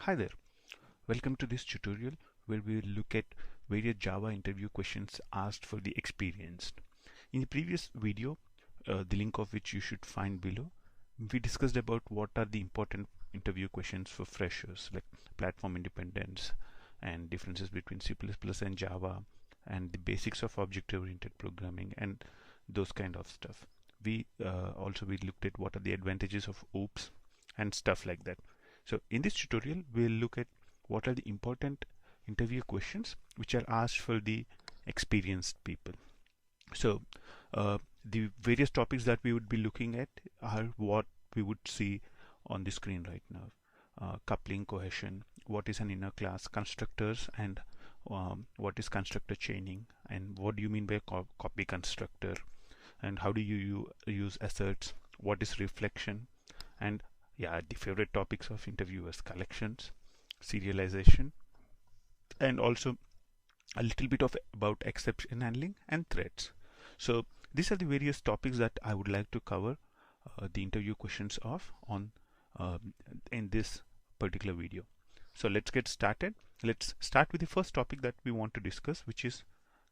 Hi there, welcome to this tutorial where we will look at various Java interview questions asked for the experienced. In the previous video, the link of which you should find below, we discussed about what are the important interview questions for freshers, like platform independence and differences between C++ and Java and the basics of object-oriented programming and those kind of stuff. We looked at what are the advantages of OOPS and stuff like that. So in this tutorial, we'll look at what are the important interview questions which are asked for the experienced people. So the various topics that we would be looking at are what we would see on the screen right now. Coupling, cohesion, what is an inner class, constructors, and what is constructor chaining, and what do you mean by copy constructor, and how do you use asserts, what is reflection, and the favorite topics of interviewers, collections, serialization, and also a little bit of about exception handling and threads. So these are the various topics that I would like to cover the interview questions of on in this particular video. So let's get started. Let's start with the first topic that we want to discuss, which is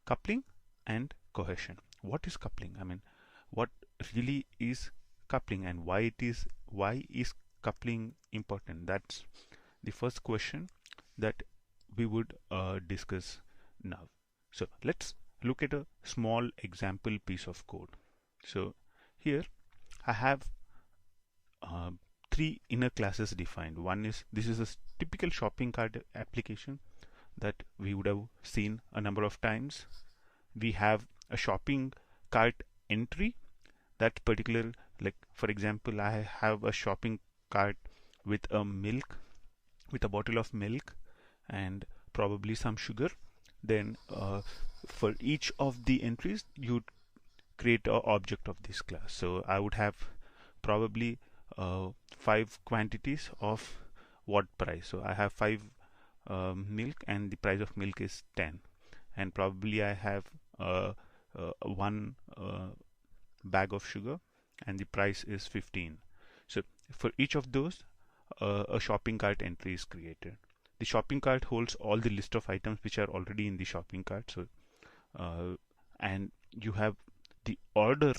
coupling and cohesion. What is coupling? I mean, what really is coupling, and why is coupling important? That's the first question that we would discuss now. So let's look at a small example piece of code. So here I have three inner classes defined. One is, this is a typical shopping cart application that we would have seen a number of times. We have a shopping cart entry. That particular, like for example, I have a shopping cart with a bottle of milk and probably some sugar. Then for each of the entries you'd create an object of this class. So I would have probably 5 quantities of what price. So I have 5 milk and the price of milk is 10, and probably I have one bag of sugar and the price is 15. So for each of those a shopping cart entry is created. The shopping cart holds all the list of items which are already in the shopping cart. So and you have the order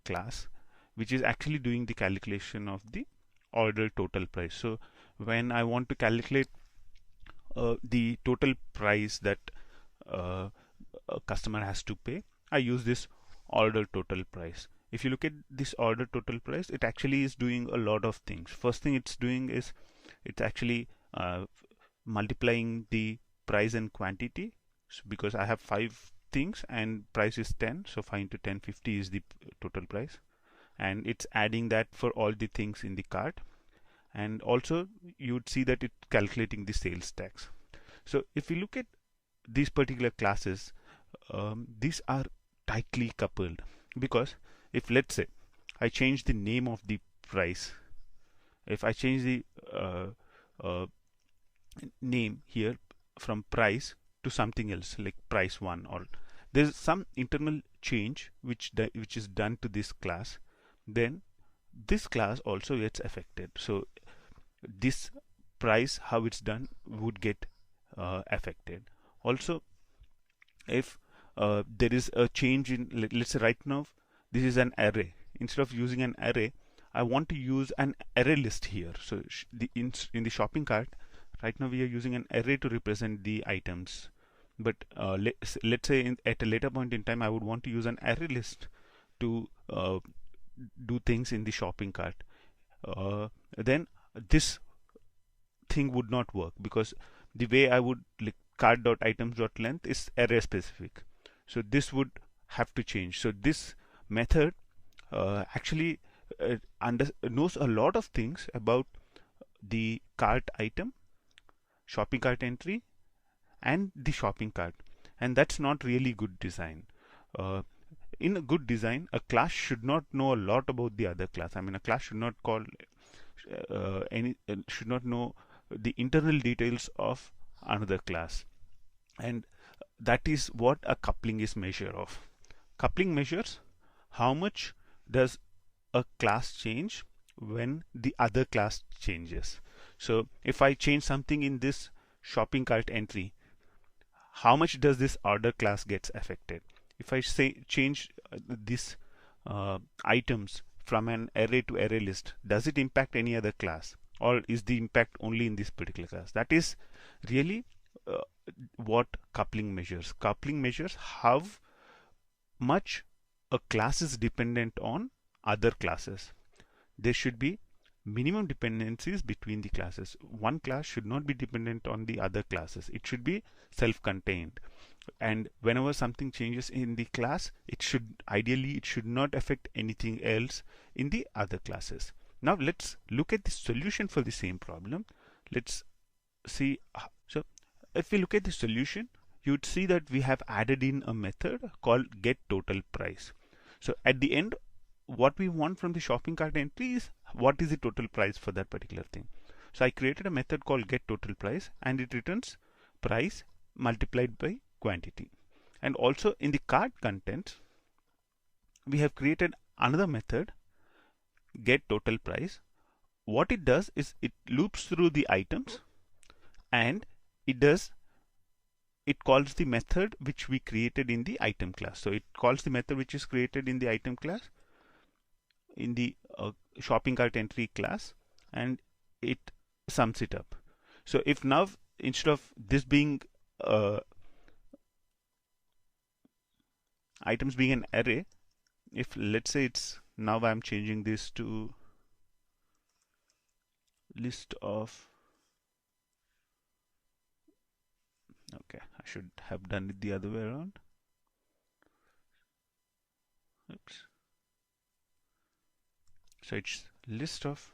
class which is actually doing the calculation of the order total price. So when I want to calculate the total price that a customer has to pay, I use this order total price. If you look at this order total price, it actually is doing a lot of things. First thing it's doing is it's actually multiplying the price and quantity. So because I have 5 things and price is 10, so 5 into 10, 50 is the total price, and it's adding that for all the things in the cart. And also you would see that it's calculating the sales tax. So if you look at these particular classes, these are tightly coupled, because if let's say I change the name of the price, if I change the name here from price to something else like price 1, or there's some internal change which is done to this class, then this class also gets affected. So this price, how it's done, would get affected. Also, if there is a change in, let's say right now this is an array. Instead of using an array, I want to use an array list here. So in the shopping cart right now we are using an array to represent the items, but let's say at a later point in time I would want to use an array list to do things in the shopping cart. Then this thing would not work, because the way I would, like, cart.items.length is array specific. So this would have to change. So this method actually knows a lot of things about the cart item, shopping cart entry, and the shopping cart, and that's not really good design. In a good design, a class should not know a lot about the other class. I mean, a class should not call should not know the internal details of another class, and that is what a coupling is measure of. Coupling measures how much does a class change when the other class changes. So if I change something in this shopping cart entry, how much does this order class gets affected? If I say change this items from an array to array list, does it impact any other class, or is the impact only in this particular class? That is really what coupling measures. Coupling measures how much a class is dependent on other classes. There should be minimum dependencies between the classes. One class should not be dependent on the other classes. It should be self-contained. And whenever something changes in the class, it should not affect anything else in the other classes. Now let's look at the solution for the same problem. Let's see. So if we look at the solution, you'd see that we have added in a method called getTotalPrice. So at the end, what we want from the shopping cart entry is what is the total price for that particular thing. So I created a method called getTotalPrice, and it returns price multiplied by quantity. And also in the cart contents, we have created another method, getTotalPrice. What it does is it loops through the items, and it calls the method which we created in the item class. So it calls the method which is created in the item class, in the shopping cart entry class, and it sums it up. So if now, instead of this being items being an array, if let's say it's now I'm changing this to list of, okay, I should have done it the other way around. Oops. So it's list of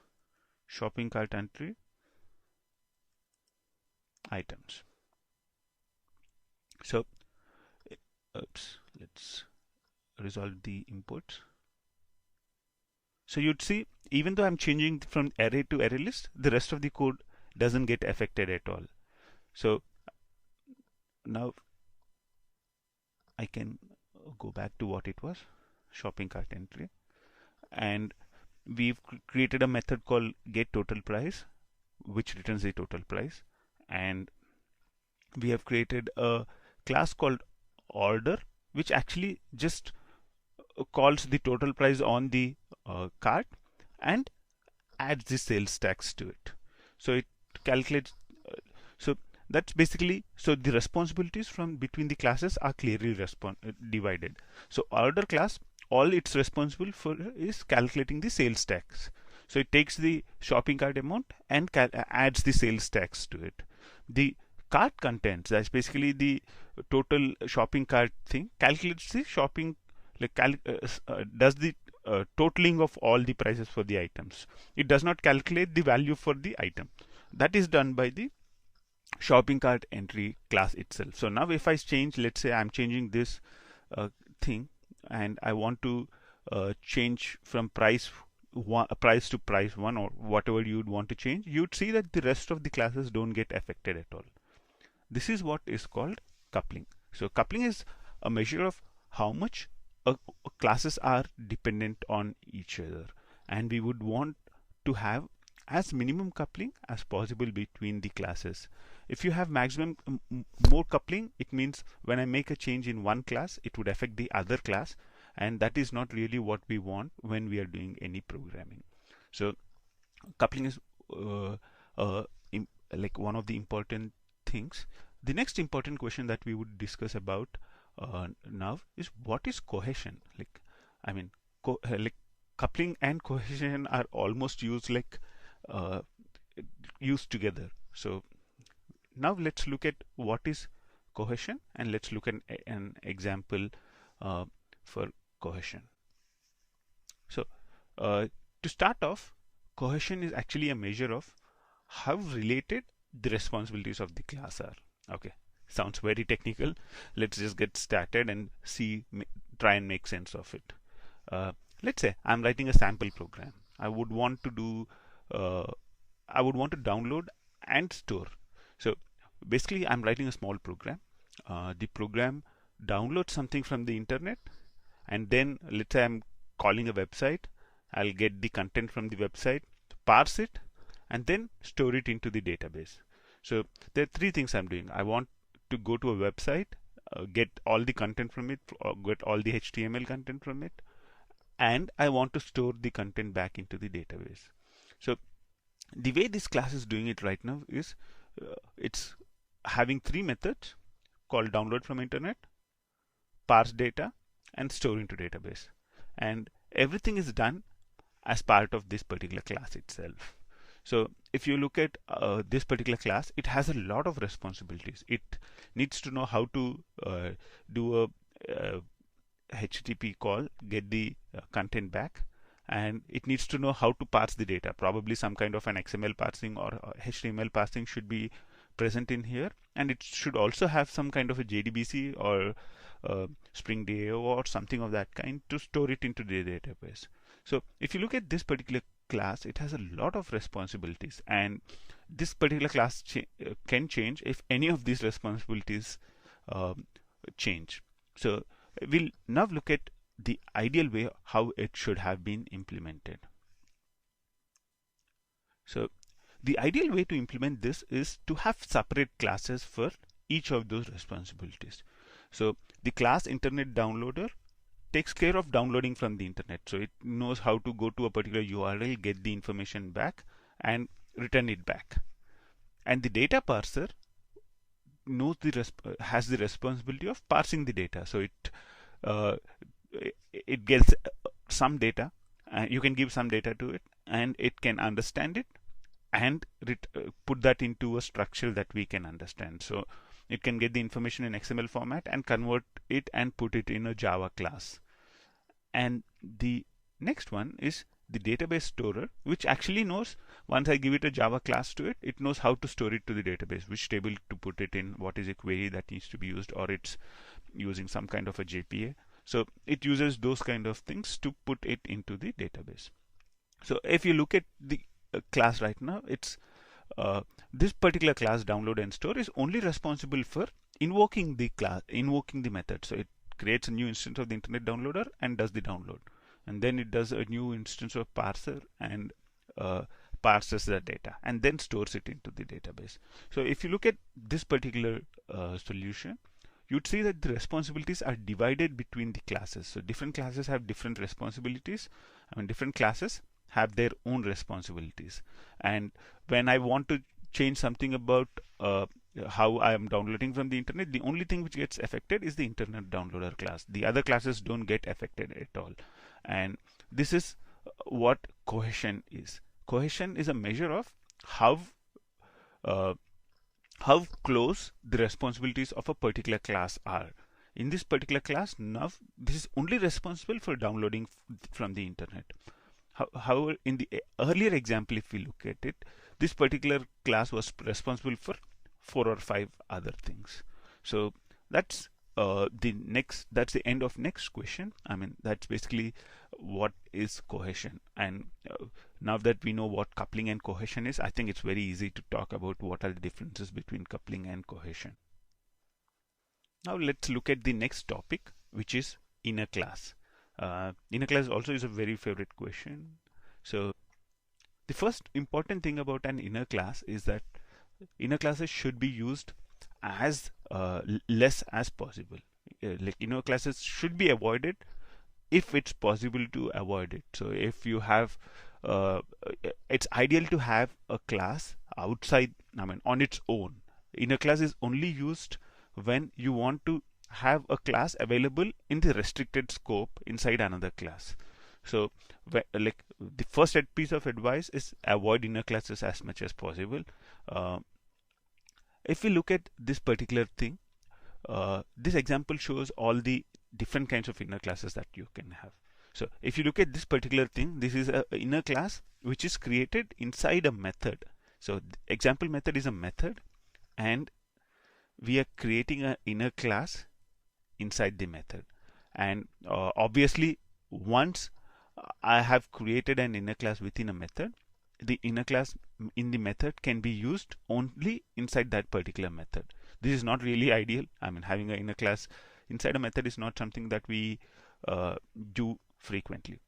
shopping cart entry items. So oops, let's resolve the inputs. So you'd see, even though I'm changing from array to array list, the rest of the code doesn't get affected at all. So now I can go back to what it was, shopping cart entry, and we've created a method called getTotalPrice, which returns the total price, and we have created a class called order, which actually just calls the total price on the cart and adds the sales tax to it. So it calculates. So that's basically, so the responsibilities from between the classes are clearly divided. So order class, all it's responsible for is calculating the sales tax. So it takes the shopping cart amount and adds the sales tax to it. The cart contents, that's basically the total shopping cart thing, calculates the shopping, does the totaling of all the prices for the items. It does not calculate the value for the item. That is done by the shopping cart entry class itself. So now if I change, let's say I'm changing this thing, and I want to change from price to price 1, or whatever you'd want to change, you'd see that the rest of the classes don't get affected at all. This is what is called coupling. So coupling is a measure of how much classes are dependent on each other, and we would want to have as minimum coupling as possible between the classes. If you have maximum more coupling, it means when I make a change in one class, it would affect the other class, and that is not really what we want when we are doing any programming. So coupling is like one of the important things. The next important question that we would discuss about now is, what is cohesion? Like, I mean, coupling and cohesion are almost used used together. So now let's look at what is cohesion, and let's look at an example for cohesion. So to start off, cohesion is actually a measure of how related the responsibilities of the class are. Okay, sounds very technical. Let's just get started and try and make sense of it. Let's say I'm writing a sample program. I would want to download and store. So basically I'm writing a small program. The program downloads something from the internet, and then let's say I'm calling a website. I'll get the content from the website, parse it, and then store it into the database. So there are three things I'm doing. I want to go to a website, get all the content from it, or get all the HTML content from it, and I want to store the content back into the database. So the way this class is doing it right now is it's having three methods called download from internet, parse data, and store into database. And everything is done as part of this particular class itself. So if you look at this particular class, it has a lot of responsibilities. It needs to know how to do a HTTP call, get the content back, and it needs to know how to parse the data. Probably some kind of an XML parsing or HTML parsing should be present in here, and it should also have some kind of a JDBC or Spring DAO or something of that kind to store it into the database. So if you look at this particular class, it has a lot of responsibilities, and this particular class can change if any of these responsibilities change. So we'll now look at the ideal way how it should have been implemented. So the ideal way to implement this is to have separate classes for each of those responsibilities. So the class internet downloader takes care of downloading from the internet. So it knows how to go to a particular URL, get the information back, and return it back. And the data parser knows has the responsibility of parsing the data. So it gets some data, you can give some data to it, and it can understand it and put that into a structure that we can understand. So it can get the information in XML format and convert it and put it in a Java class. And the next one is the database storer, which actually knows, once I give it a Java class to it, it knows how to store it to the database, which table to put it in, what is a query that needs to be used, or it's using some kind of a JPA. So it uses those kind of things to put it into the database. So if you look at the class right now, it's this particular class download and store is only responsible for invoking the method. So it creates a new instance of the internet downloader and does the download, and then it does a new instance of parser and parses the data and then stores it into the database. So if you look at this particular solution, you'd see that the responsibilities are divided between the classes. So different classes have different responsibilities. I mean, different classes have their own responsibilities. And when I want to change something about how I am downloading from the internet, the only thing which gets affected is the internet downloader class. The other classes don't get affected at all. And this is what cohesion is. Cohesion is a measure of how close the responsibilities of a particular class are. In this particular class, now this is only responsible for downloading from the internet. However, in the earlier example, if we look at it, this particular class was responsible for 4 or 5 other things. So that's that's the end of next question. I mean, that's basically what is cohesion. And now that we know what coupling and cohesion is, I think it's very easy to talk about what are the differences between coupling and cohesion. Now let's look at the next topic, which is inner class. Inner class also is a very favorite question. So the first important thing about an inner class is that inner classes should be used as less as possible. Like inner classes should be avoided if it's possible to avoid it. So if you have it's ideal to have a class outside, I mean, on its own. Inner class is only used when you want to have a class available in the restricted scope inside another class. So like the first piece of advice is avoid inner classes as much as possible. If we look at this particular thing, this example shows all the different kinds of inner classes that you can have. So if you look at this particular thing, this is an inner class which is created inside a method. So the example method is a method, and we are creating an inner class inside the method. And obviously, once I have created an inner class within a method, the inner class in the method can be used only inside that particular method. This is not really ideal. I mean, having an inner class inside a method is not something that we do frequently.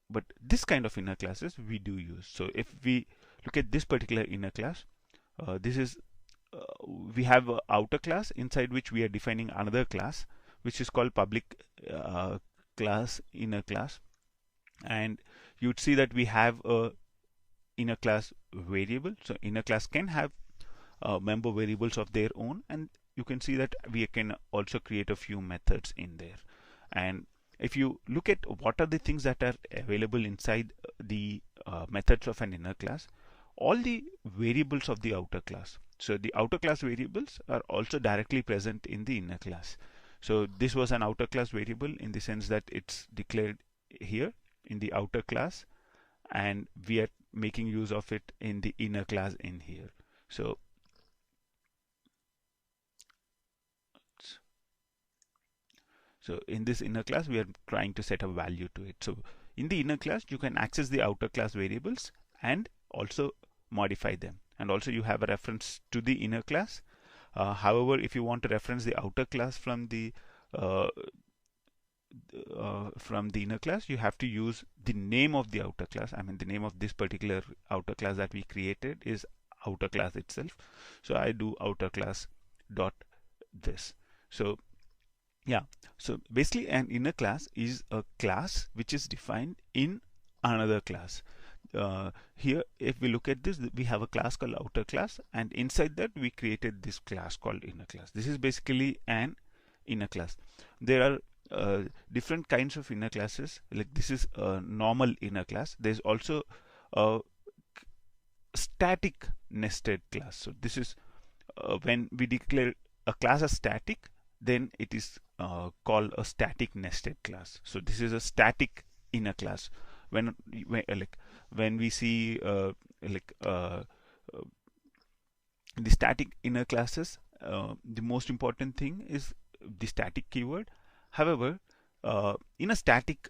But this kind of inner classes we do use. So if we look at this particular inner class. This is we have an outer class inside which we are defining another class, which is called public class inner class, and you'd see that we have a inner class variable. So inner class can have member variables of their own, and you can see that we can also create a few methods in there. And if you look at what are the things that are available inside the methods of an inner class, all the variables of the outer class. So the outer class variables are also directly present in the inner class. So this was an outer class variable in the sense that it's declared here in the outer class, and we are making use of it in the inner class in here. So in this inner class, we are trying to set a value to it. So in the inner class, you can access the outer class variables and also modify them. And also you have a reference to the inner class. However, if you want to reference the outer class from the inner class, you have to use the name of the outer class. I mean, the name of this particular outer class that we created is outer class itself. So I do outer class dot this. So yeah, so basically an inner class is a class which is defined in another class. Here, if we look at this, we have a class called outer class, and inside that we created this class called inner class. This is basically an inner class. There are different kinds of inner classes. Like this is a normal inner class. There's also a static nested class. So this is when we declare a class as static, then it is called a static nested class. So this is a static inner class. When we see the static inner classes, the most important thing is the static keyword. However, in a static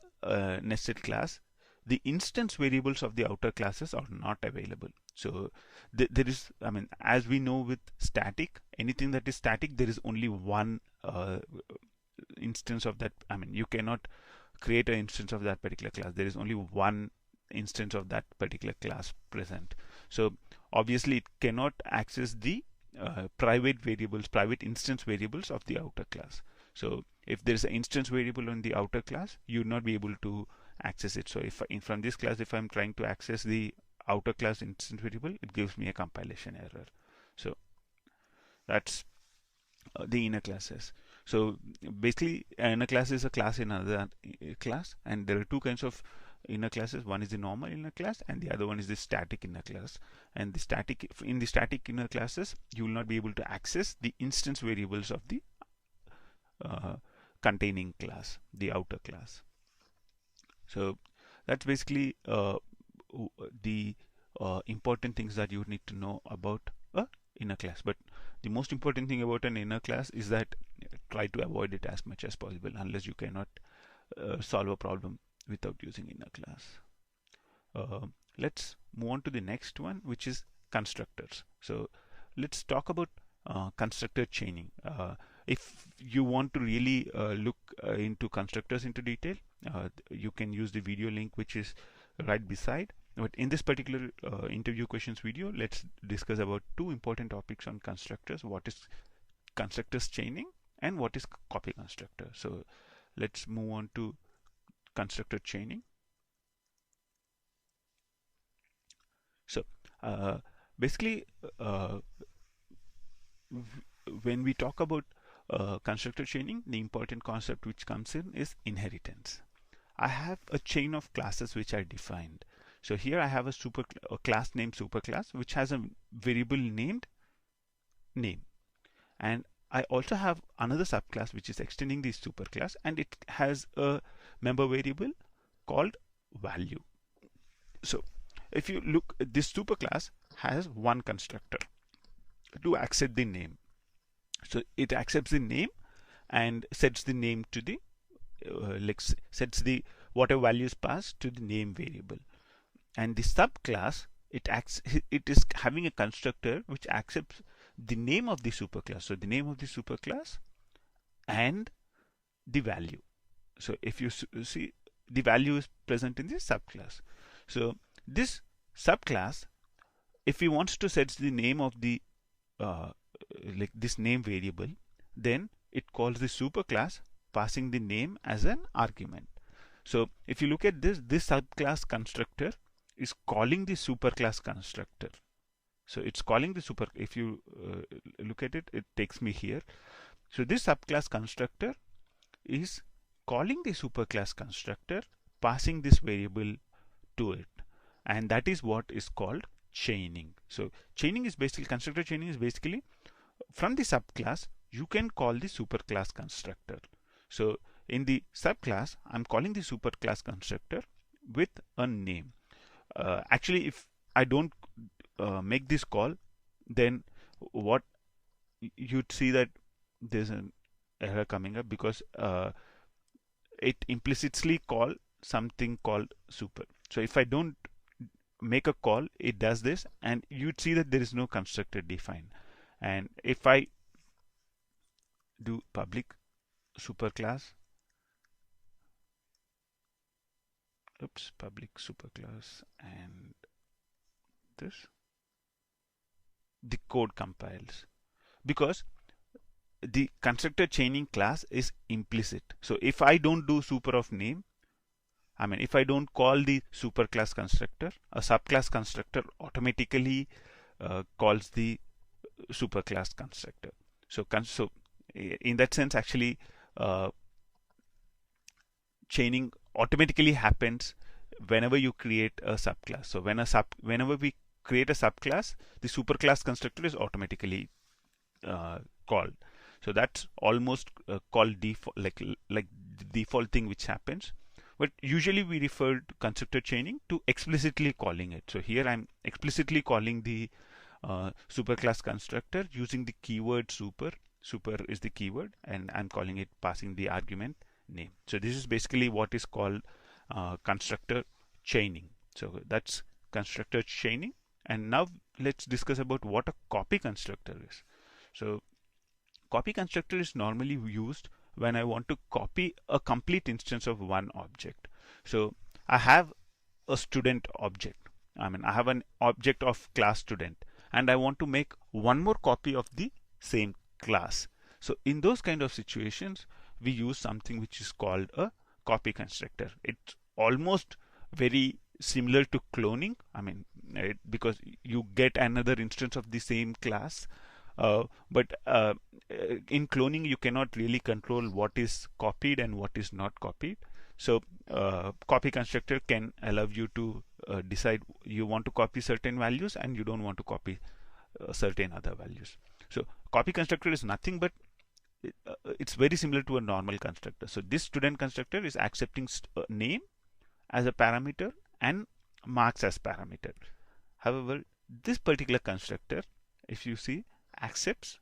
nested class, the instance variables of the outer classes are not available. So there is, I mean, as we know with static, anything that is static, there is only one instance of that. I mean, you cannot create an instance of that particular class. There is only one instance of that particular class present. So obviously it cannot access the private instance variables of the outer class. So if there is an instance variable on the outer class, you will not be able to access it. So if from this class, if I'm trying to access the outer class instance variable, it gives me a compilation error. So that's the inner classes. So basically, inner class is a class in another class, and there are two kinds of inner classes. One is the normal inner class, and the other one is the static inner class. And the static inner classes, you will not be able to access the instance variables of the containing class, the outer class. So that's basically the important things that you need to know about a inner class. But the most important thing about an inner class is that try to avoid it as much as possible, unless you cannot solve a problem without using inner class. Let's move on to the next one, which is constructors. So let's talk about constructor chaining. If you want to really look into constructors into detail, you can use the video link which is right beside. But in this particular interview questions video, let's discuss about two important topics on constructors: what is constructors chaining and what is copy constructor. So let's move on to constructor chaining. So basically, when we talk about constructor chaining, the important concept which comes in is inheritance. I have a chain of classes which are defined. So here I have a class named superclass, which has a variable named name, and I also have another subclass which is extending this superclass, and it has a member variable called value. So if you look, this superclass has one constructor to accept the name. So it accepts the name and sets the name to the sets the whatever values passed to the name variable. And the subclass, it is having a constructor which accepts the name of the superclass. So the name of the superclass and the value. So if you see, the value is present in the subclass. So this subclass if we want to set the name of the like this name variable, then it calls the superclass passing the name as an argument. So if you look at this subclass constructor is calling the superclass constructor. So it's calling the super, if you look at it, it takes me here. So this subclass constructor is calling the superclass constructor, passing this variable to it, and that is what is called chaining. So chaining is basically, constructor chaining is basically from the subclass you can call the superclass constructor. So in the subclass I'm calling the superclass constructor with a name. Actually, if I don't make this call, then what you'd see that there's an error coming up, because it implicitly call something called super. So if I don't make a call, it does this, and you'd see that there is no constructor defined. And if I do public superclass, public superclass, and this, the code compiles, because the constructor chaining class is implicit. So if I don't do super of name, I mean, if I don't call the superclass constructor, a subclass constructor automatically calls the superclass constructor. So in that sense, actually, chaining automatically happens whenever you create a subclass. So whenever we create a subclass, the superclass constructor is automatically called. So that's almost called default, like the default thing which happens. But usually we refer to constructor chaining to explicitly calling it. So here I'm explicitly calling the superclass constructor using the keyword super. Super is the keyword, and I'm calling it passing the argument name. So this is basically what is called constructor chaining. So that's constructor chaining. And now let's discuss about what a copy constructor is. So copy constructor is normally used when I want to copy a complete instance of one object. So I have a student object. I mean, I have an object of class student, and I want to make one more copy of the same class. So in those kind of situations, we use something which is called a copy constructor. It's almost very similar to cloning. I mean, because you get another instance of the same class. But in cloning, you cannot really control what is copied and what is not copied. So copy constructor can allow you to decide you want to copy certain values and you don't want to copy certain other values. So copy constructor is nothing but it's very similar to a normal constructor. So this student constructor is accepting name as a parameter and marks as parameter. However, this particular constructor, if you see, accepts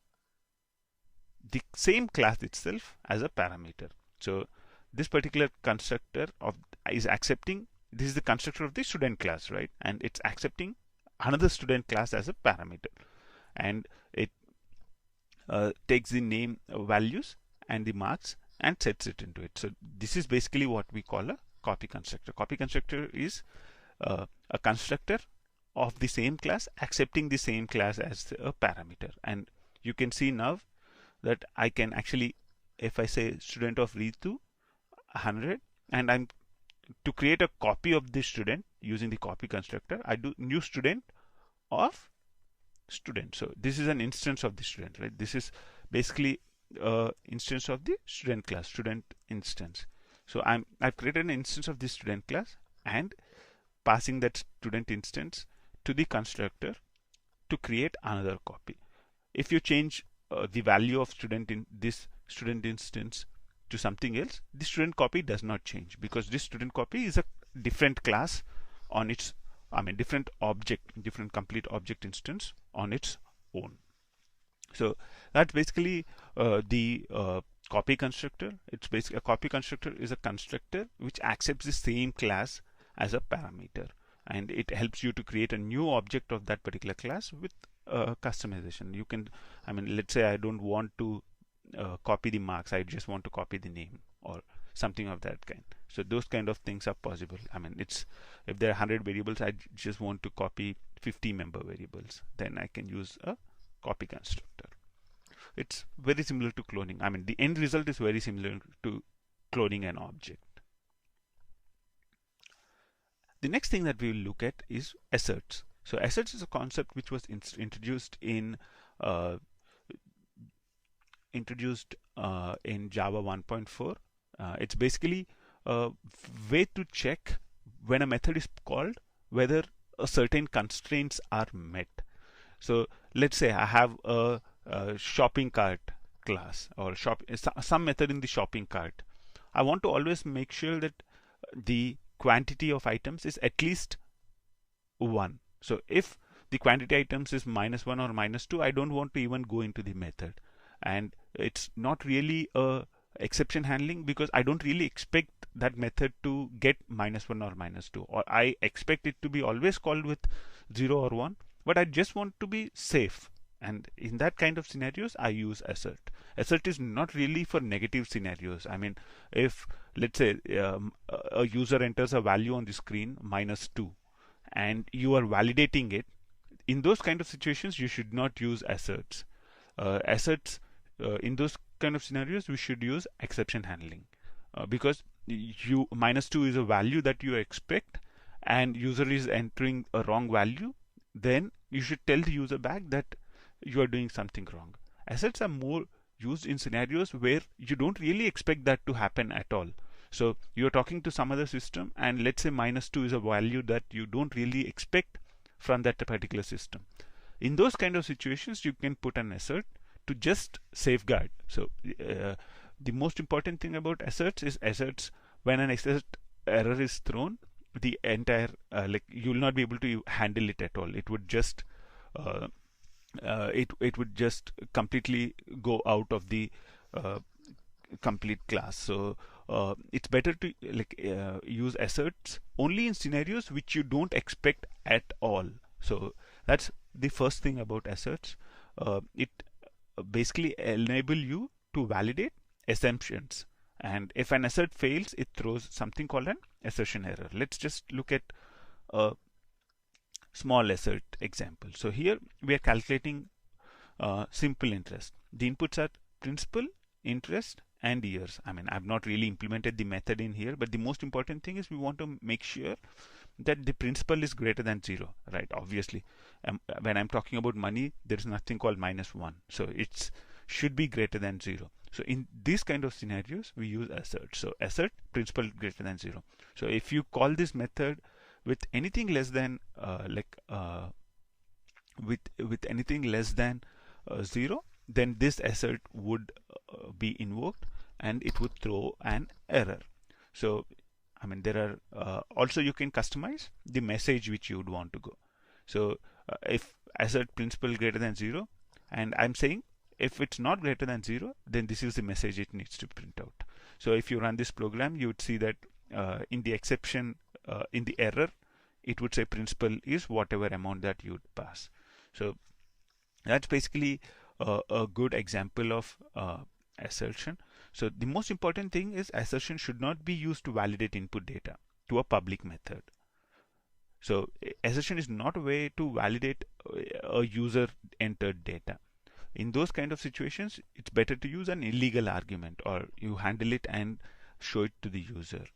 the same class itself as a parameter. So this particular constructor is accepting, this is the constructor of the student class, right? And it's accepting another student class as a parameter, and it takes the name values and the marks and sets it into it. So this is basically what we call a copy constructor. Copy constructor is a constructor of the same class accepting the same class as a parameter. And you can see now that I can actually, if I say student of Ritu 100, and I'm to create a copy of this student using the copy constructor, I do new student of student. So this is an instance of the student, right? This is basically instance of the student class, student instance. So I've created an instance of this student class and passing that student instance to the constructor to create another copy. If you change the value of student in this student instance to something else, the student copy does not change, because this student copy is a different class on its, different object, different complete object instance on its own. So that's basically the copy constructor. It's basically a copy constructor is a constructor which accepts the same class as a parameter, and it helps you to create a new object of that particular class with customization. You can, let's say I don't want to copy the marks, I just want to copy the name or something of that kind. So those kind of things are possible. It's, if there are 100 variables, I just want to copy 50 member variables. Then I can use a copy constructor. It's very similar to cloning. I mean, the end result is very similar to cloning an object. The next thing that we will look at is asserts. So asserts is a concept which was introduced in Java 1.4. It's basically a way to check when a method is called whether a certain constraints are met. So let's say I have a shopping cart class or some method in the shopping cart. I want to always make sure that the quantity of items is at least 1. So if the quantity items is -1 or -2, I don't want to even go into the method. And it's not really a exception handling because I don't really expect that method to get -1 or -2, or I expect it to be always called with 0 or 1, but I just want to be safe. And in that kind of scenarios, I use assert. Assert is not really for negative scenarios. I mean, if let's say a user enters a value on the screen -2 and you are validating it, in those kind of situations, you should not use asserts. Asserts in those kind of scenarios, we should use exception handling because you -2 is a value that you expect and user is entering a wrong value, then you should tell the user back that you are doing something wrong. Asserts are more used in scenarios where you don't really expect that to happen at all. So you're talking to some other system and let's say -2 is a value that you don't really expect from that particular system. In those kind of situations, you can put an assert to just safeguard. So the most important thing about asserts is asserts, when an assert error is thrown, the entire you will not be able to handle it at all. It would just it would just completely go out of the complete class. So it's better to use asserts only in scenarios which you don't expect at all. So that's the first thing about asserts. It basically enable you to validate assumptions, and if an assert fails, it throws something called an assertion error. Let's just look at a small assert example. So here we are calculating simple interest. The inputs are principal, interest, and years. I mean, I've not really implemented the method in here, but the most important thing is we want to make sure that the principal is greater than 0, right? Obviously, when I'm talking about money, there is nothing called -1, so it should be greater than 0. So in these kind of scenarios, we use assert. So assert principal greater than 0. So if you call this method with anything less than with anything less than 0, then this assert would be invoked and it would throw an error. So I mean, there are also you can customize the message which you would want to go. So if assert principal greater than 0, and I'm saying if it's not greater than 0, then this is the message it needs to print out. So if you run this program, you would see that in the exception, in the error, it would say principal is whatever amount that you would pass. So that's basically a good example of assertion. So the most important thing is assertion should not be used to validate input data to a public method. So assertion is not a way to validate a user entered data. In those kind of situations, it's better to use an illegal argument, or you handle it and show it to the user.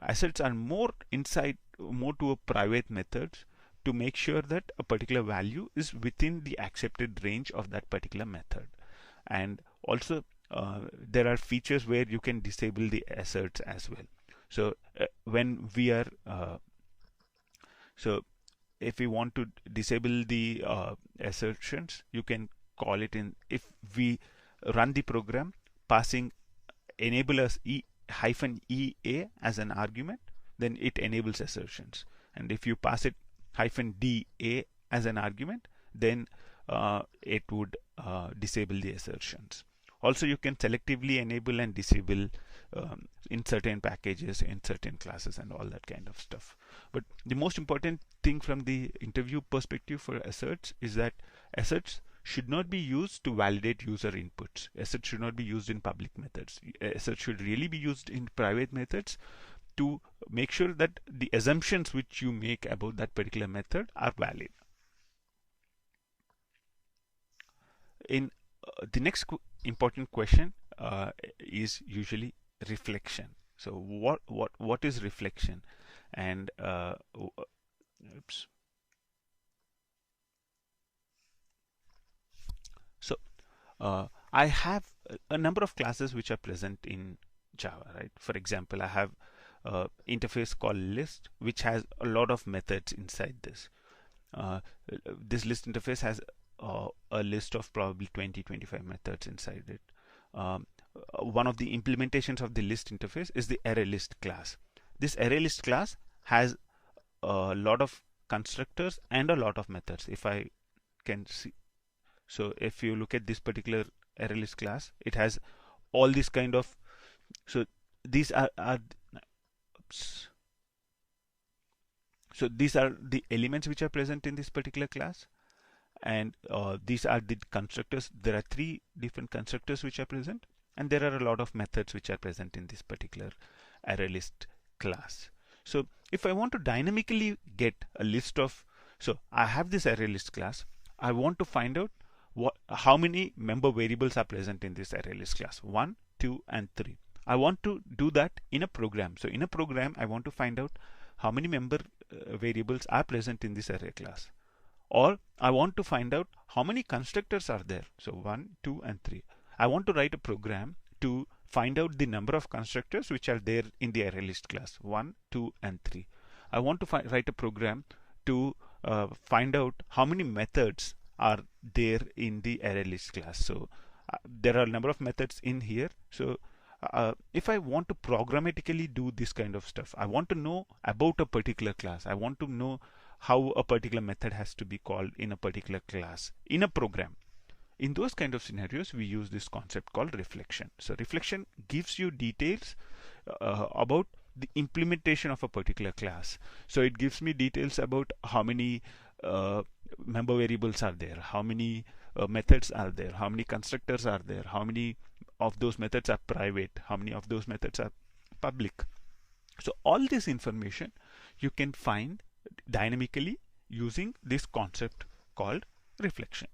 Asserts are more to a private methods to make sure that a particular value is within the accepted range of that particular method. And also there are features where you can disable the asserts as well. So when we are so if we want to disable the assertions, you can call it in. If we run the program passing enable as -ea as an argument, then it enables assertions. And if you pass it -da as an argument, then it would disable the assertions. Also, you can selectively enable and disable in certain packages, in certain classes, and all that kind of stuff. But the most important thing from the interview perspective for asserts is that asserts should not be used to validate user inputs. Asserts should not be used in public methods. Asserts should really be used in private methods to make sure that the assumptions which you make about that particular method are valid. In the next important question is usually reflection. So what is reflection? And oops. So I have a number of classes which are present in Java, right? For example, I have interface called list, which has a lot of methods inside this. This list interface has a list of probably 20-25 methods inside it. One of the implementations of the list interface is the ArrayList class. This ArrayList class has a lot of constructors and a lot of methods. If I can see, so if you look at this particular ArrayList class, it has all these kind of, so these are oops. So these are the elements which are present in this particular class, and these are the constructors. There are 3 different constructors which are present, and there are a lot of methods which are present in this particular ArrayList class. So if I want to dynamically get a list of, so I have this ArrayList class, I want to find out how many member variables are present in this ArrayList class, 1, 2, and 3. I want to do that in a program. So in a program, I want to find out how many member variables are present in this array class. Or I want to find out how many constructors are there. So 1, 2, and 3. I want to write a program to find out the number of constructors which are there in the ArrayList class, 1, 2, and 3. I want to write a program to find out how many methods are there in the ArrayList class. So there are a number of methods in here. So if I want to programmatically do this kind of stuff, I want to know about a particular class. I want to know how a particular method has to be called in a particular class in a program. In those kind of scenarios, we use this concept called reflection. So reflection gives you details about the implementation of a particular class. So it gives me details about how many member variables are there, how many methods are there, how many constructors are there, how many of those methods are private, how many of those methods are public. So all this information you can find dynamically using this concept called reflection.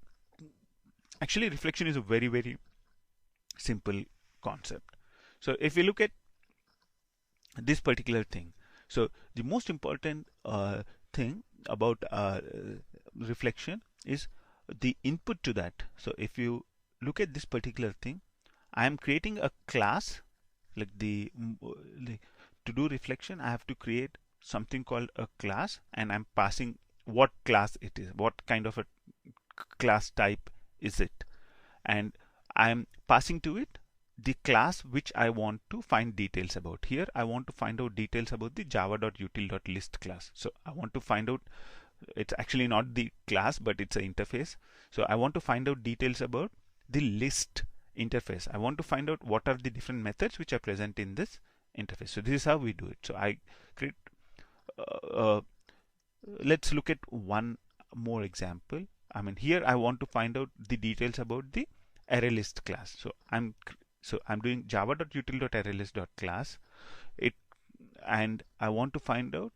Actually, reflection is a very, very simple concept. So if we look at this particular thing, so the most important thing about reflection is the input to that. So if you look at this particular thing, I am creating a class, like to do reflection, I have to create something called a class, and I'm passing what class it is, what kind of a class type is it, and I'm passing to it the class which I want to find details about. Here I want to find out details about the java.util.list class. So I want to find out, it's actually not the class, but it's an interface. So I want to find out details about the list interface. I want to find out what are the different methods which are present in this interface. So this is how we do it. So I create let's look at one more example. I mean, here I want to find out the details about the ArrayList class. So I'm doing java.util.arraylist.class it, and I want to find out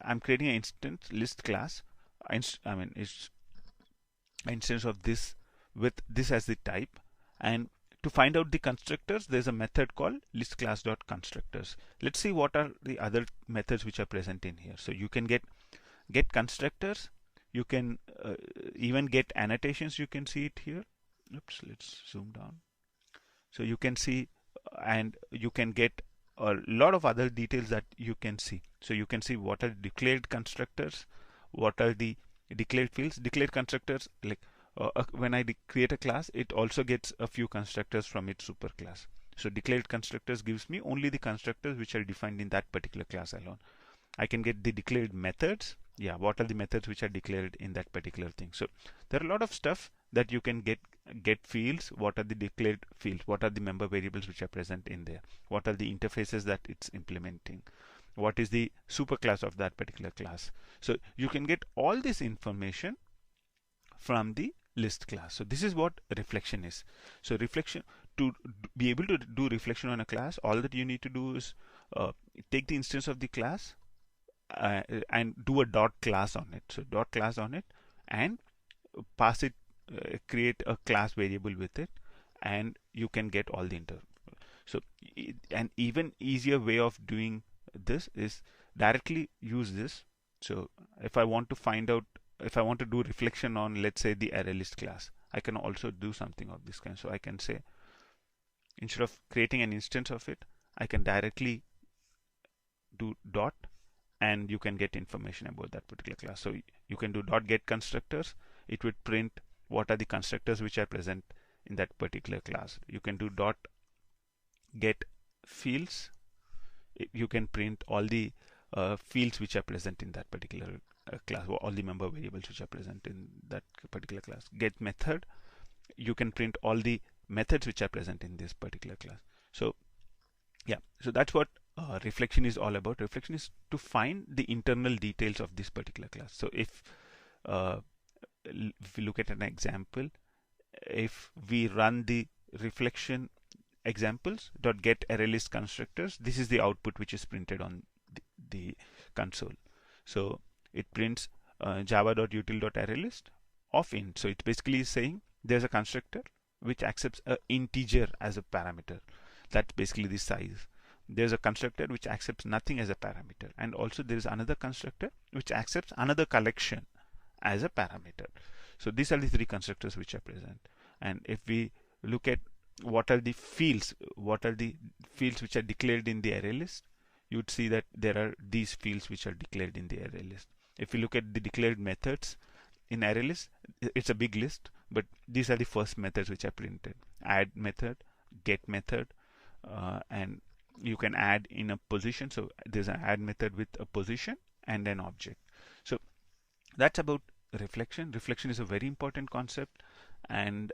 I'm creating an instance list class. It's instance of this with this as the type, and to find out the constructors, there's a method called listClass.constructors. Let's see what are the other methods which are present in here. So you can get constructors, you can even get annotations. You can see it here. Oops, let's zoom down. So you can see, and you can get a lot of other details that you can see. So you can see what are declared constructors, what are the declared fields. Declared constructors, like when I create a class, it also gets a few constructors from its superclass. So declared constructors gives me only the constructors which are defined in that particular class alone. I can get the declared methods. Yeah, what are the methods which are declared in that particular thing? So there are a lot of stuff that you can get fields. What are the declared fields? What are the member variables which are present in there? What are the interfaces that it's implementing? What is the superclass of that particular class? So you can get all this information from the list class. So this is what reflection is. So reflection, to be able to do reflection on a class, all that you need to do is uh, take the instance of the class and do a dot class on it. So dot class on it and pass it, create a class variable with it, and you can get all the inter. So an even easier way of doing this is directly use this. So if I want to find out, if I want to do reflection on, let's say, the ArrayList class, I can also do something of this kind. So I can say, instead of creating an instance of it, I can directly do dot, and you can get information about that particular class. So you can do dot get constructors. It would print what are the constructors which are present in that particular class. You can do dot get fields. You can print all the fields which are present in that particular class, or all the member variables which are present in that particular class. Get method, you can print all the methods which are present in this particular class. So yeah, so that's what reflection is all about. Reflection is to find the internal details of this particular class. So if we look at an example, if we run the reflection examples dot get ArrayList constructors, this is the output which is printed on the console. So it prints java.util.ArrayList of int. So it's basically saying there's a constructor which accepts an integer as a parameter. That's basically the size. There's a constructor which accepts nothing as a parameter, and also there is another constructor which accepts another collection as a parameter. So these are the three constructors which are present. And if we look at what are the fields which are declared in the ArrayList, you would see that there are these fields which are declared in the ArrayList. If you look at the declared methods in ArrayList, it's a big list, but these are the first methods which are printed: add method, get method, and you can add in a position. So there's an add method with a position and an object. So that's about reflection. Reflection is a very important concept, and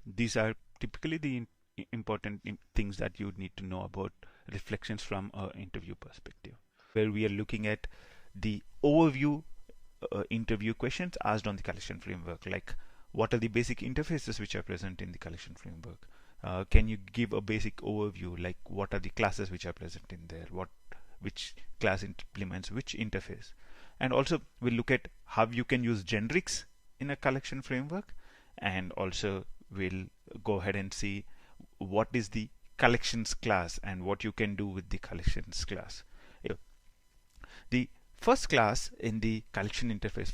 these are typically the important things that you need to know about reflections from an interview perspective, where we are looking at the overview interview questions asked on the collection framework, like what are the basic interfaces which are present in the collection framework. Can you give a basic overview, like what are the classes which are present in there, which class implements which interface. And also we'll look at how you can use generics in a collection framework, and also we'll go ahead and see what is the collections class and what you can do with the collections class. The first class in the collection interface,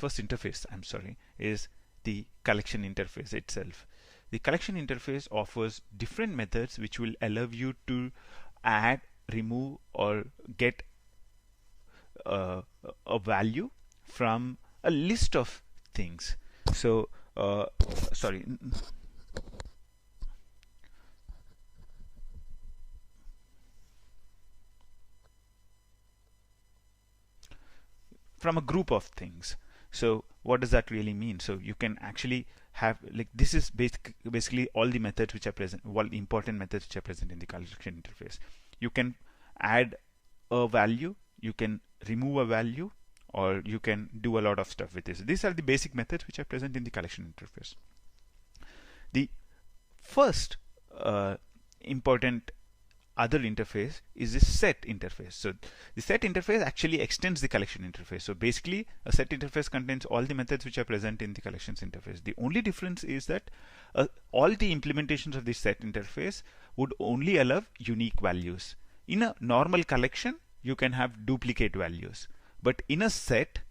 is the collection interface itself. The collection interface offers different methods which will allow you to add, remove, or get a value from a list of things. So from a group of things. So what does that really mean? So you can actually have, like, this is basically all the methods which are present, all the important methods which are present in the collection interface. You can add a value, you can remove a value, or you can do a lot of stuff with this. These are the basic methods which are present in the collection interface. The first important other interface is the set interface. So the set interface actually extends the collection interface. So basically a set interface contains all the methods which are present in the collections interface. The only difference is that all the implementations of the set interface would only allow unique values. In a normal collection you can have duplicate values, but in a set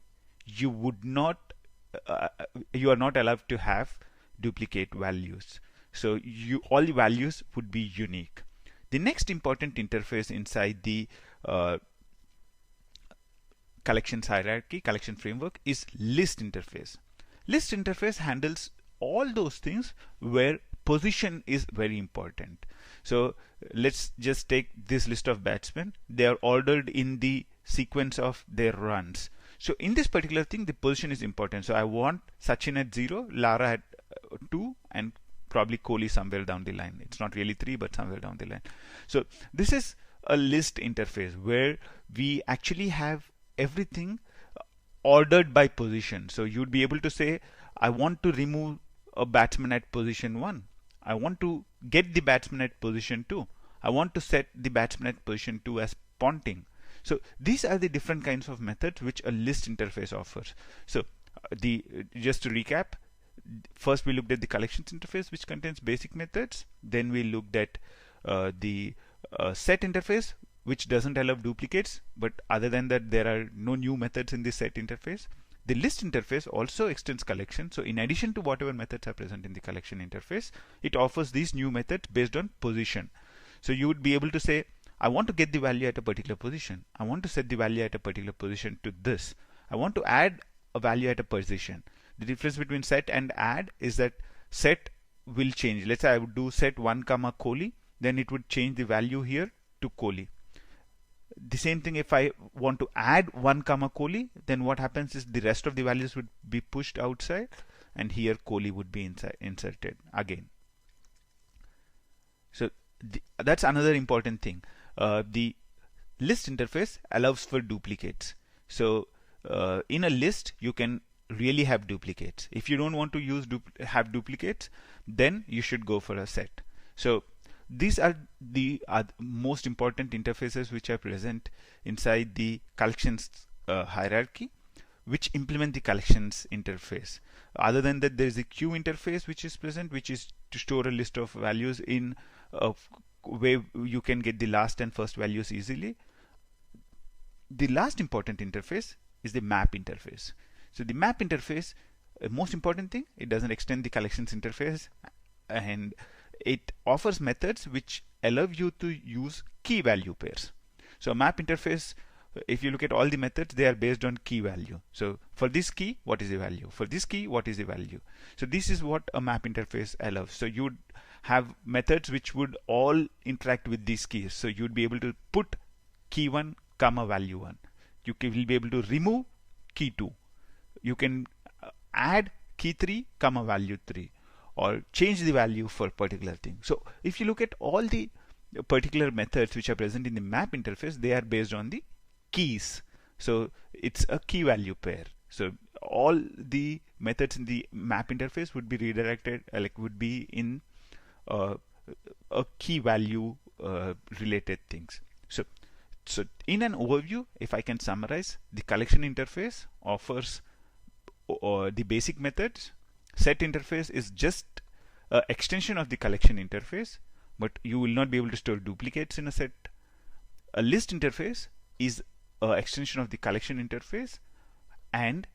you would not you are not allowed to have duplicate values. So all the values would be unique. The next important interface inside the collections hierarchy, collection framework, is list interface. List interface handles all those things where position is very important. So let's just take this list of batsmen. They are ordered in the sequence of their runs. So in this particular thing, the position is important. So I want Sachin at 0, Lara at 2, and probably Kohli somewhere down the line. It's not really 3, but somewhere down the line. So this is a list interface where we actually have everything ordered by position. So you'd be able to say, I want to remove a batsman at position 1. I want to get the batsman at position 2. I want to set the batsman at position 2 as ponting. So these are the different kinds of methods which a list interface offers. So just to recap, first we looked at the collections interface, which contains basic methods. Then we looked at the set interface, which doesn't allow duplicates, but other than that there are no new methods in the set interface. The list interface also extends collection. So in addition to whatever methods are present in the collection interface, it offers these new methods based on position. So you would be able to say, I want to get the value at a particular position. I want to set the value at a particular position to this. I want to add a value at a position. The difference between set and add is that set will change. Let's say I would do set 1 comma Kohli, then it would change the value here to Kohli. The same thing if I want to add 1 comma Kohli, then what happens is the rest of the values would be pushed outside, and here Kohli would be inserted again. So that's another important thing. The list interface allows for duplicates. So in a list you can really have duplicates. If you don't want to have duplicates, then you should go for a set. So these are the most important interfaces which are present inside the collections hierarchy, which implement the collections interface. Other than that, there is a queue interface which is present, which is to store a list of values in a way you can get the last and first values easily. The last important interface is the map interface. So the map interface, most important thing, it doesn't extend the collections interface, and it offers methods which allow you to use key value pairs. So a map interface, if you look at all the methods, they are based on key value. So for this key, what is the value? For this key, what is the value? So this is what a map interface allows. So you would have methods which would all interact with these keys. So you would be able to put key 1 comma value 1. You will be able to remove key 2. You can add key 3 comma value 3, or change the value for particular thing. So if you look at all the particular methods which are present in the map interface, they are based on the keys. So it's a key value pair. So all the methods in the map interface would be redirected, would be in a key value related things. So in an overview, if I can summarize, the collection interface offers the basic methods. Set interface is just an extension of the collection interface, but you will not be able to store duplicates in a set. A list interface is an extension of the collection interface, and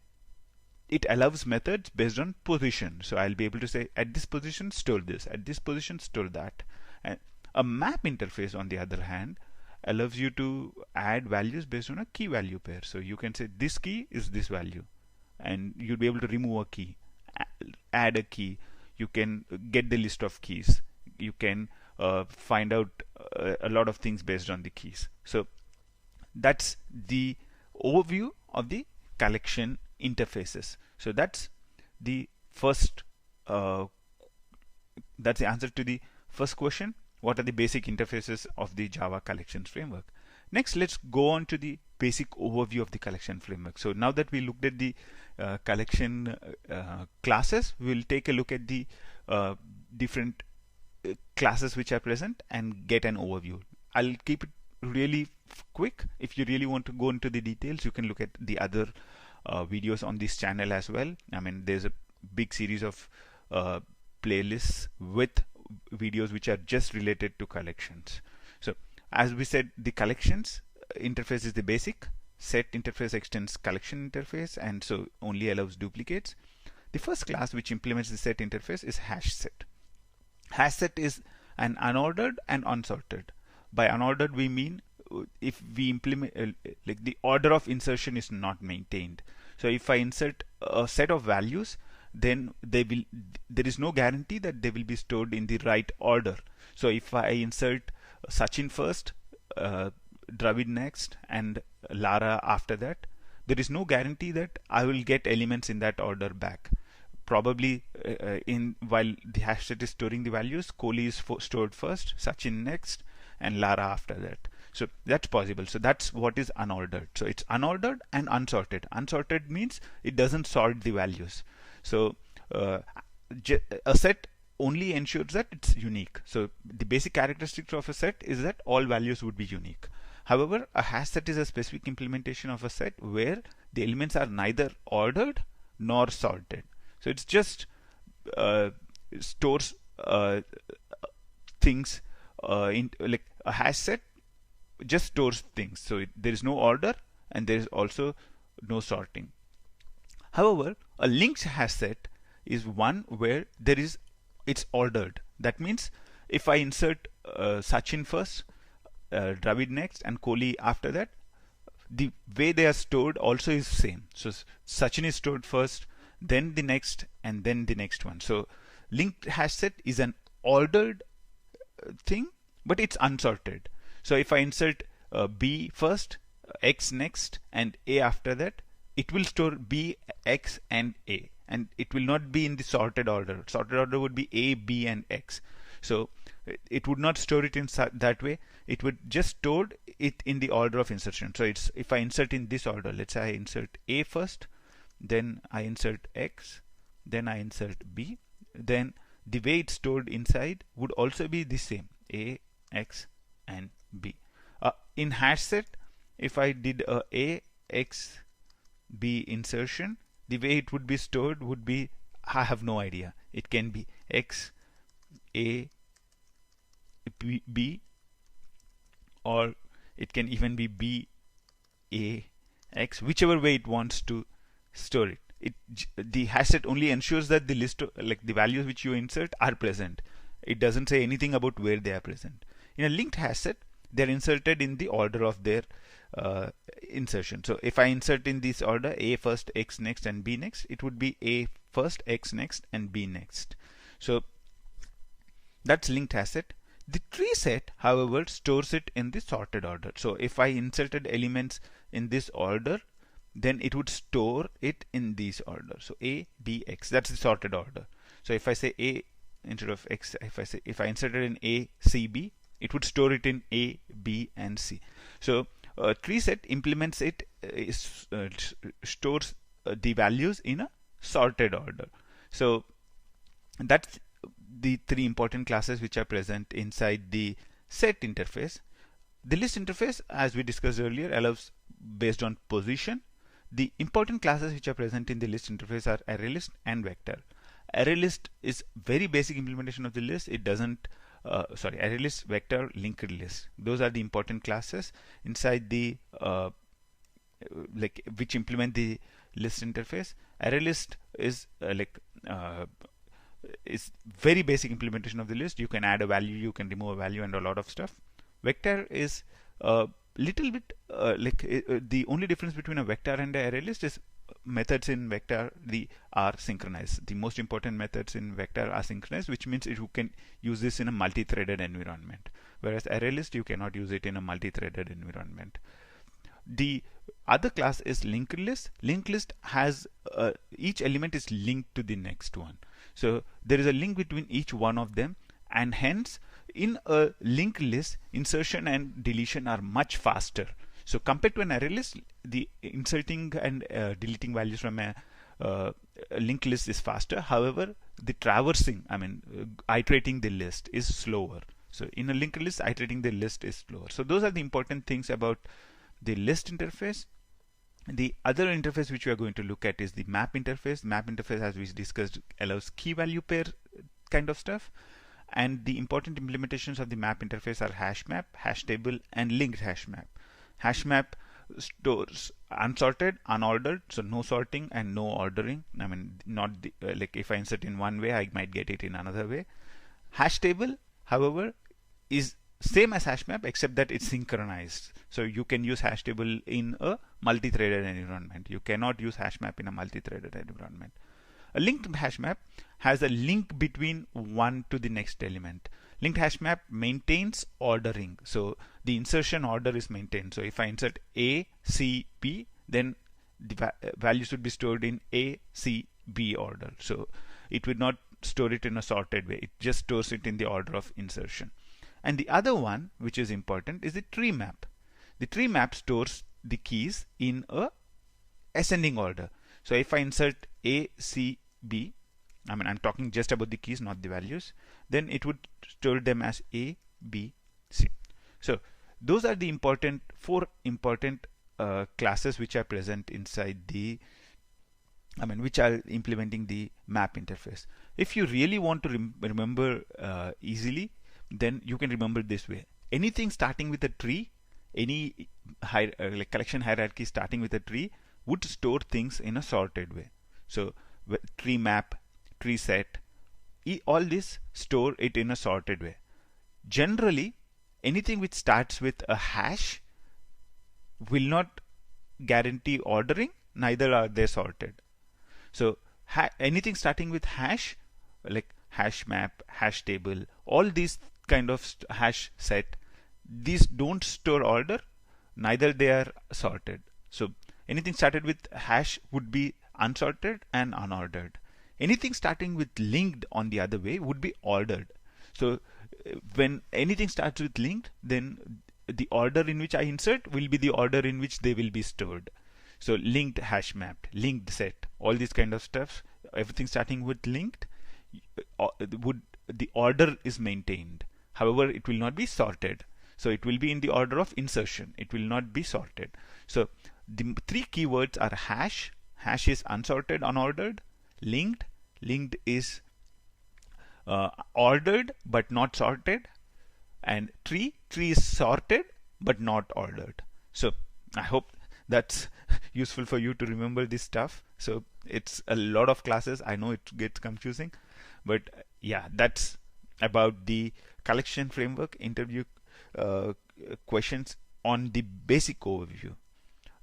it allows methods based on position. So I'll be able to say at this position store this, at this position store that. And a map interface, on the other hand, allows you to add values based on a key value pair. So you can say this key is this value, and you'll be able to remove a key, add a key. You can get the list of keys. You can find out a lot of things based on the keys. So that's the overview of the collection interfaces. So that's the first that's the answer to the first question. What are the basic interfaces of the Java collections framework? Next, let's go on to the basic overview of the collection framework. So now that we looked at the collection classes, we will take a look at the different classes which are present and get an overview. I'll keep it really quick. If you really want to go into the details, you can look at the other videos on this channel as well. I mean, there's a big series of playlists with videos which are just related to collections. So as we said, the collections interface is the basic. Set interface extends collection interface, and so only allows duplicates. The first class which implements the set interface is hash set. Hash set is an unordered and unsorted. By unordered we mean if we implement like the order of insertion is not maintained. So if I insert a set of values, then there is no guarantee that they will be stored in the right order. So if I insert Sachin first, Dravid next, and Lara after that, there is no guarantee that I will get elements in that order back. Probably while the hash set is storing the values, Kohli is stored first, Sachin next, and Lara after that. So that's possible. So that's what is unordered. So it's unordered and unsorted. Unsorted means it doesn't sort the values. So a set only ensures that it's unique. So the basic characteristics of a set is that all values would be unique. However, a hash set is a specific implementation of a set where the elements are neither ordered nor sorted. So it's just stores things in, like a hash set just stores things. So there is no order and there is also no sorting. However, a linked hash set is one where it's ordered. That means if I insert Sachin first, Dravid next, and Kohli after that, the way they are stored also is same. So Sachin is stored first, then the next, and then the next one. So linked hash set is an ordered thing, but it's unsorted. So if I insert B first, X next, and A after that, it will store B, X, and A, and it will not be in the sorted order. Sorted order would be A, B, and X. So it would not store it in that way. It would just store it in the order of insertion. So it's, if I insert in this order, let's say I insert A first, then I insert X, then I insert B, then the way it's stored inside would also be the same, A, X, and B. In hash set, if I did a X, B insertion, the way it would be stored would be, I have no idea. It can be X, A, B, or it can even be B, A, X, whichever way it wants to store it. The hash set only ensures that the list, like the values which you insert, are present. It doesn't say anything about where they are present. In a linked hash set, they are inserted in the order of their insertion. So if I insert in this order, A first, X next, and B next, it would be A first, X next, and B next. So that's linked hash set. The tree set, however, stores it in the sorted order. So if I inserted elements in this order, then it would store it in this order. So A, B, X, that's the sorted order. So if I say A instead of X, if I inserted in A, C, B, it would store it in A, B, and C. So tree set implements it, stores the values in a sorted order. So that's the three important classes which are present inside the set interface. The list interface, as we discussed earlier, allows based on position. The important classes which are present in the list interface are ArrayList and Vector. ArrayList is very basic implementation of the list. It doesn't ArrayList, Vector, Linked List. Those are the important classes inside the which implement the list interface. ArrayList is is very basic implementation of the list. You can add a value, you can remove a value, and a lot of stuff. Vector is little bit the only difference between a vector and an array list is methods in vector are synchronized. The most important methods in vector are synchronized, which means you can use this in a multi-threaded environment, whereas array list you cannot use it in a multi-threaded environment. The other class is linked list. Linked list has each element is linked to the next one, so there is a link between each one of them, and hence in a linked list, insertion and deletion are much faster. So compared to an array list, the inserting and deleting values from a linked list is faster. However, the traversing, iterating the list is slower. So in a linked list, iterating the list is slower. So those are the important things about the list interface. The other interface which we are going to look at is the map interface. Map interface, as we discussed, allows key value pair kind of stuff. And the important implementations of the map interface are hash map, hash table, and linked hash map. Hash map stores unsorted, unordered, so no sorting and no ordering. Not the, like if I insert in one way, I might get it in another way. Hash table, however, is same as hash map except that it's synchronized. So you can use hash table in a multi-threaded environment. You cannot use hash map in a multi-threaded environment. A linked hash map has a link between one to the next element. Linked hash map maintains ordering. So the insertion order is maintained. So if I insert A, C, B, then the value should be stored in A, C, B order. So it would not store it in a sorted way. It just stores it in the order of insertion. And the other one, which is important, is the tree map. The tree map stores the keys in a ascending order. So if I insert A, C, B, I'm talking just about the keys, not the values, then it would store them as A, B, C. So those are the four important classes which are present inside the, which are implementing the map interface. If you really want to remember easily, then you can remember this way. Anything starting with a tree, any like collection hierarchy starting with a tree would store things in a sorted way. So tree map, tree set, all this store it in a sorted way. Generally, anything which starts with a hash will not guarantee ordering, neither are they sorted. So anything starting with hash, like hash map, hash table, all these kind of hash set, these don't store order, neither they are sorted. So anything started with hash would be unsorted and unordered. Anything starting with linked, on the other way, would be ordered. So when anything starts with linked, then the order in which I insert will be the order in which they will be stored. So linked hash mapped, linked set, all these kind of stuff, everything starting with linked, the order is maintained. However, it will not be sorted. So it will be in the order of insertion. It will not be sorted. So the three keywords are hash. Hash is unsorted, unordered. Linked. Linked is ordered but not sorted. And tree. Tree is sorted but not ordered. So I hope that's useful for you to remember this stuff. So it's a lot of classes. I know it gets confusing, but yeah, that's about the collection framework interview questions on the basic overview.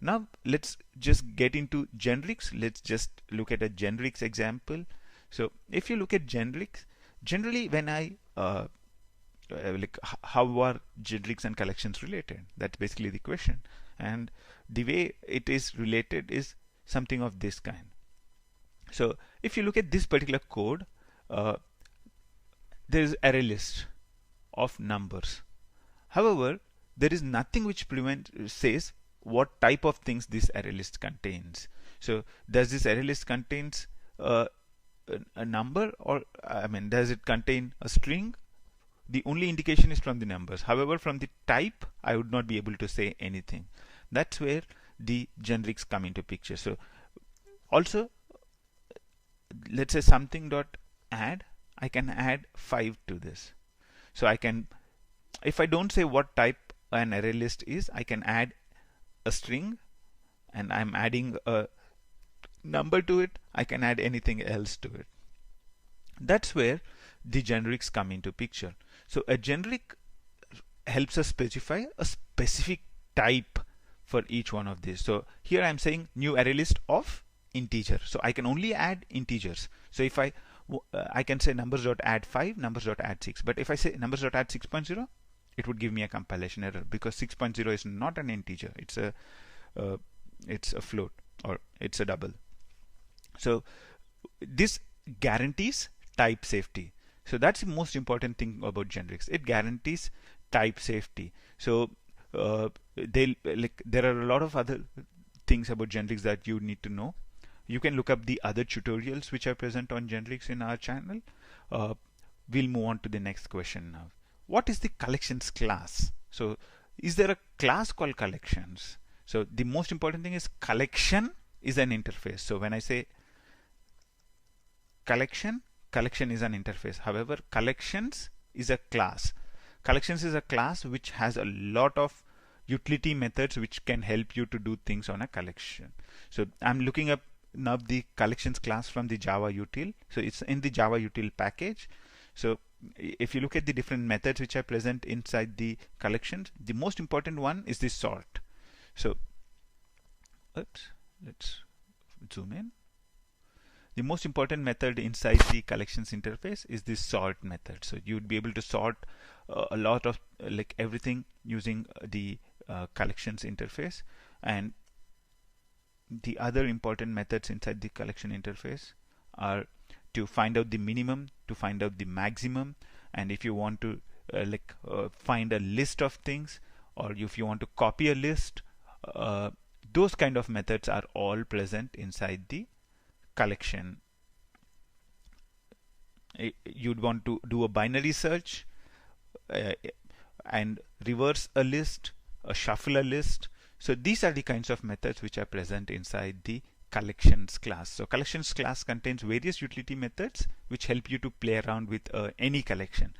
Now let's just get into generics. Let's just look at a generics example. So if you look at generics, generally when I like how are generics and collections related? That's basically the question. And the way it is related is something of this kind. So if you look at this particular code, there is array list of numbers. However, there is nothing which says what type of things this array list contains. So does this array list contains a number, or does it contain a string? The only indication is from the numbers. However, from the type, I would not be able to say anything. That's where the generics come into picture. So also, let's say something dot add, I can add 5 to this. So I can, if I don't say what type an array list is, I can add a string, and I'm adding a number to it. I can add anything else to it. That's where the generics come into picture. So a generic helps us specify a specific type for each one of these. So here I'm saying new array list of integer. So I can only add integers. So if I can say numbers.add 5, numbers.add 6. But if I say numbers.add 6.0, it would give me a compilation error, because 6.0 is not an integer. It's a float, or it's a double. So this guarantees type safety. So that's the most important thing about generics. It guarantees type safety. So there are a lot of other things about generics that you need to know. You can look up the other tutorials which are present on generics in our channel. We'll move on to the next question now. What is the collections class? So is there a class called collections? So the most important thing is collection is an interface. So when I say collection is an interface. However, collections is a class. Collections is a class which has a lot of utility methods which can help you to do things on a collection. So I'm looking up now the collections class from the Java util. So it's in the Java util package. So if you look at the different methods which are present inside the collections, the most important one is the sort. So let's zoom in. The most important method inside the collections interface is the sort method. So you would be able to sort a lot of like everything using the collections interface. And the other important methods inside the collection interface are to find out the minimum, to find out the maximum, and if you want to find a list of things, or if you want to copy a list, those kind of methods are all present inside the collection. You'd want to do a binary search, and reverse a list, shuffle a list. So these are the kinds of methods which are present inside the collections class. So collections class contains various utility methods which help you to play around with any collection.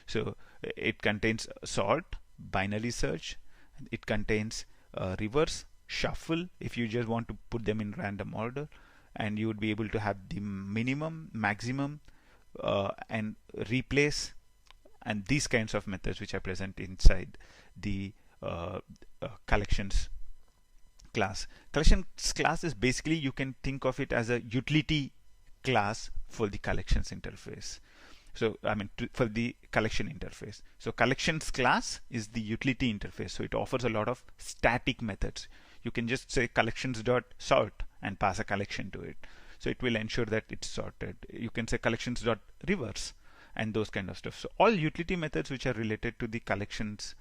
So it contains sort, binary search, it contains reverse, shuffle if you just want to put them in random order, and you would be able to have the minimum, maximum, and replace, and these kinds of methods which are present inside the collections class. Collections class is basically, you can think of it as a utility class for the collections interface. So I mean for the collection interface. So collections class is the utility interface. So it offers a lot of static methods. You can just say collections.sort and pass a collection to it. So it will ensure that it's sorted. You can say collections.reverse and those kind of stuff. So all utility methods which are related to the collections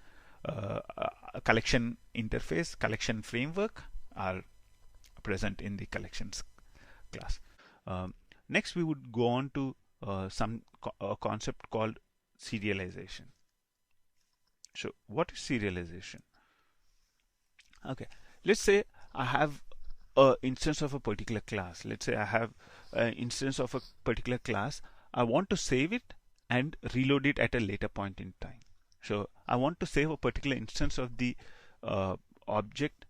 collection interface, collection framework are present in the collections class. Next we would go on to some concept called serialization. So what is serialization? Okay, let's say I have an instance of a particular class. Let's say I have an instance of a particular class. I want to save it and reload it at a later point in time. So I want to save a particular instance of the object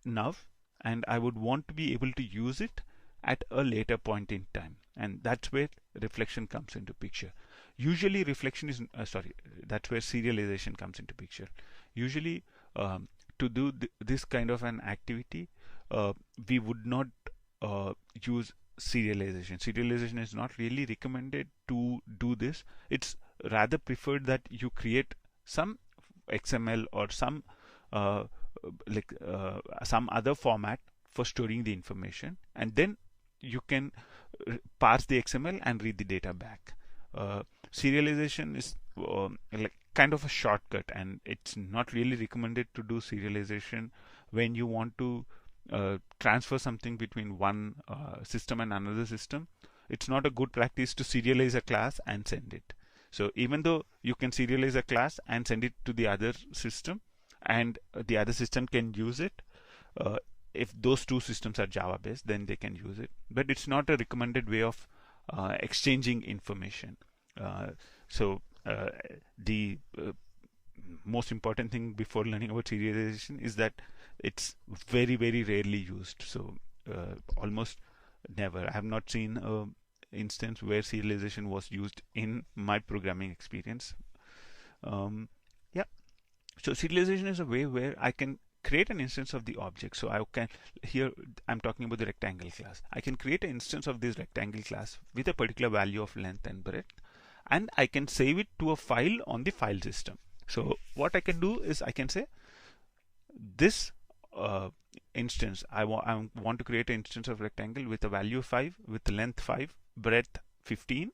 now, and I would want to be able to use it at a later point in time, and that's where reflection comes into picture. Usually reflection is that's where serialization comes into picture. Usually to do this kind of an activity, we would not use serialization. Serialization is not really recommended to do this. It's rather preferred that you create some XML or some some other format for storing the information, and then you can parse the XML and read the data back. Serialization is like kind of a shortcut, and it's not really recommended to do serialization when you want to transfer something between one system and another system. It's not a good practice to serialize a class and send it. So even though you can serialize a class and send it to the other system, and the other system can use it, if those two systems are Java based, then they can use it, but it's not a recommended way of exchanging information. The most important thing before learning about serialization is that it's very, very rarely used. So almost never. I have not seen an instance where serialization was used in my programming experience. Yeah. So serialization is a way where I can create an instance of the object. So I can, here I'm talking about the rectangle class. I can create an instance of this rectangle class with a particular value of length and breadth, and I can save it to a file on the file system. So what I can do is I can say this instance, I want to create an instance of rectangle with a value of 5, with length 5, breadth 15,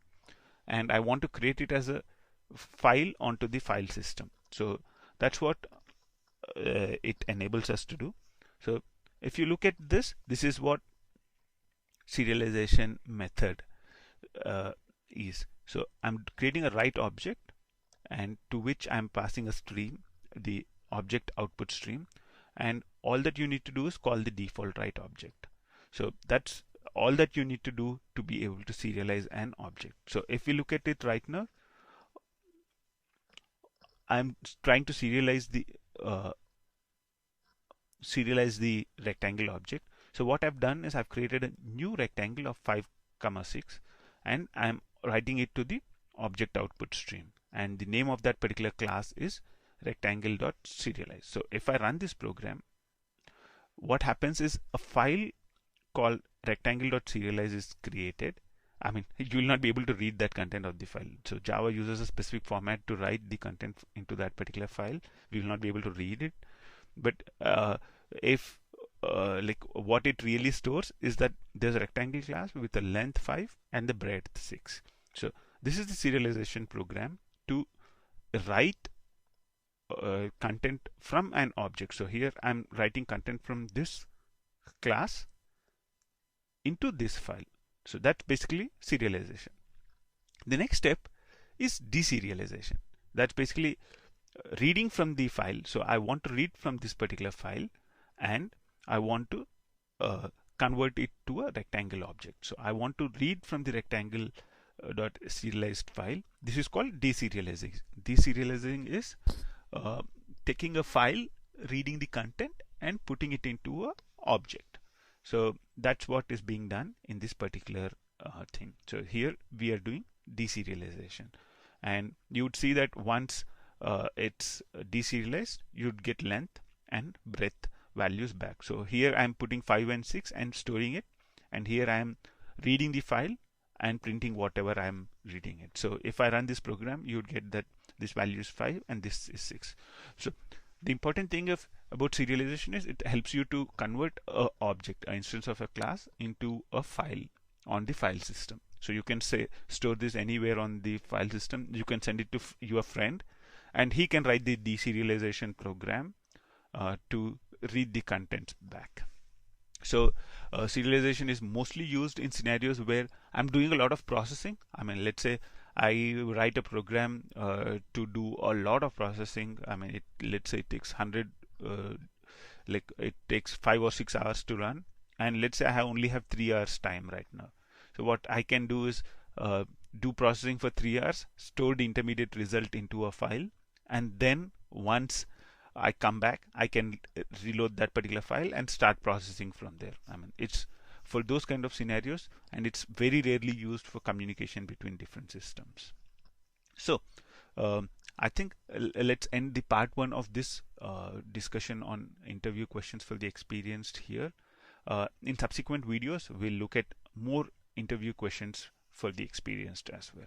and I want to create it as a file onto the file system. So that's what it enables us to do. So if you look at this, this is what serialization method is. So I'm creating a write object, and to which I'm passing a stream, the object output stream, and all that you need to do is call the default write object. So that's all that you need to do to be able to serialize an object. So if we look at it right now, I'm trying to serialize the rectangle object. So what I've done is I've created a new rectangle of 5, 6, and I'm writing it to the object output stream, and the name of that particular class is rectangle.serialize. So if I run this program, what happens is a file called rectangle.serialize is created. I mean, you will not be able to read that content of the file. So Java uses a specific format to write the content into that particular file. We will not be able to read it. But if like what it really stores is that there's a rectangle class with a length 5 and the breadth 6. So this is the serialization program to write content from an object. So here I'm writing content from this class into this file. So that's basically serialization. The next step is deserialization. That's basically reading from the file. So I want to read from this particular file, and I want to convert it to a rectangle object. So I want to read from the rectangle dot serialized file. This is called deserializing. Deserializing is taking a file, reading the content, and putting it into a object. So that's what is being done in this particular thing. So here we are doing deserialization, and you would see that once it's deserialized, you'd get length and breadth values back. So here I'm putting 5 and 6 and storing it, and here I am reading the file and printing whatever I'm reading it. So if I run this program, you would get that this value is 5 and this is 6. So the important thing about serialization is it helps you to convert a object, an instance of a class, into a file on the file system. So you can say store this anywhere on the file system. You can send it to your friend, and he can write the deserialization program to read the contents back. So serialization is mostly used in scenarios where I'm doing a lot of processing. I mean, let's say I write a program to do a lot of processing. I mean, let's say it takes 100, like it takes 5 or 6 hours to run, and let's say I only have 3 hours time right now. So what I can do is do processing for 3 hours, store the intermediate result into a file, and then once I come back, I can reload that particular file and start processing from there. I mean, it's for those kind of scenarios, and it's very rarely used for communication between different systems. So I think let's end the part 1 of this discussion on interview questions for the experienced here. In subsequent videos, we'll look at more interview questions for the experienced as well.